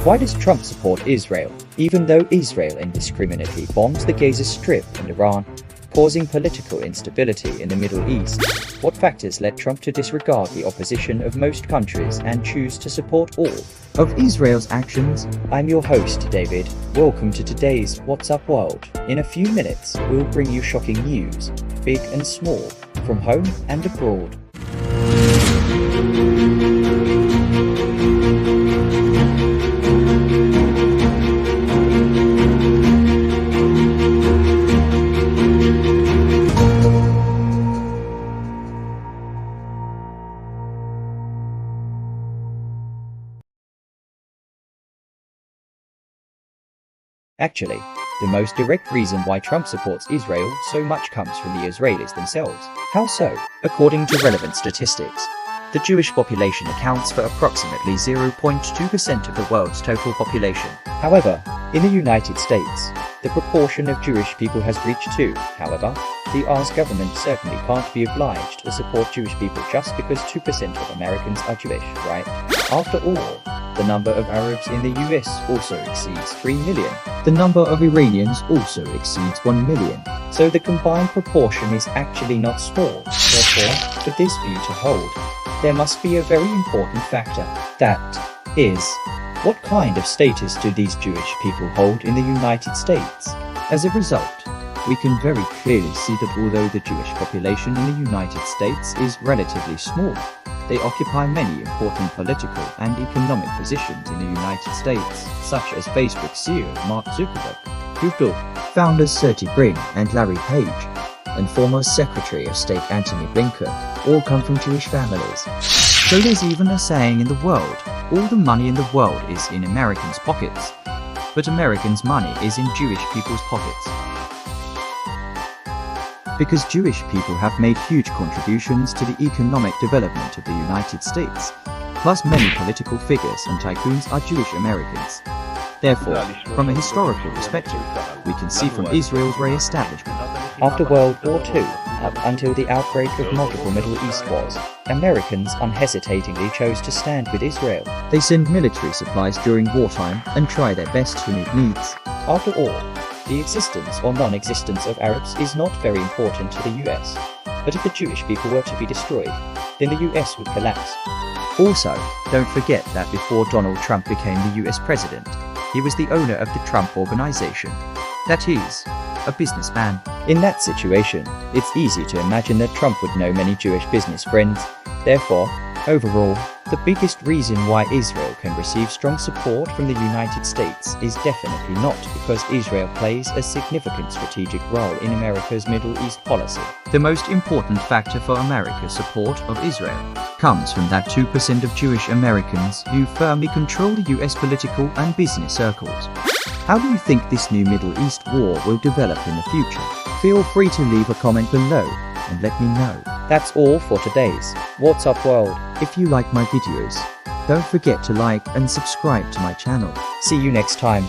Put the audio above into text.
Why does Trump support Israel, even though Israel indiscriminately bombs the Gaza Strip and Iran, causing political instability in the Middle East? What factors led Trump to disregard the opposition of most countries and choose to support all of Israel's actions? I'm your host, David. Welcome to today's What's Up World. In a few minutes, we'll bring you shocking news, big and small, from home and abroad. Actually, the most direct reason why Trump supports Israel so much comes from the Israelis themselves. How so? According to relevant statistics, the Jewish population accounts for approximately 0.2% of the world's total population. However, in the United States, the proportion of Jewish people has reached 2. However, the US government certainly can't be obliged to support Jewish people just because 2% of Americans are Jewish, right? After all, the number of Arabs in the US also exceeds 3 million. The number of Iranians also exceeds 1 million. So the combined proportion is actually not small. Therefore, for this view to hold, there must be a very important factor. That is, what kind of status do these Jewish people hold in the United States? As a result, we can very clearly see that although the Jewish population in the United States is relatively small, they occupy many important political and economic positions in the United States, such as Facebook CEO Mark Zuckerberg, Google founders Sergey Brin and Larry Page, and former Secretary of State Antony Blinken, all come from Jewish families. So there's even a saying in the world, all the money in the world is in Americans' pockets, but Americans' money is in Jewish people's pockets. Because Jewish people have made huge contributions to the economic development of the United States, plus many political figures and tycoons are Jewish Americans. Therefore, from a historical perspective, we can see from Israel's re-establishment. After World War II, up until the outbreak of multiple Middle East wars, Americans unhesitatingly chose to stand with Israel. They send military supplies during wartime and try their best to meet needs. After all, the existence or non-existence of Arabs is not very important to the US. But if the Jewish people were to be destroyed, then the US would collapse. Also, don't forget that before Donald Trump became the US president, he was the owner of the Trump Organization. That is, a businessman. In that situation, it's easy to imagine that Trump would know many Jewish business friends. Therefore, overall, the biggest reason why Israel can receive strong support from the United States is definitely not because Israel plays a significant strategic role in America's Middle East policy. The most important factor for America's support of Israel comes from that 2% of Jewish Americans who firmly control the US political and business circles. How do you think this new Middle East war will develop in the future? Feel free to leave a comment below and let me know. That's all for today's What's Up World. If you like my videos, don't forget to like and subscribe to my channel. See you next time.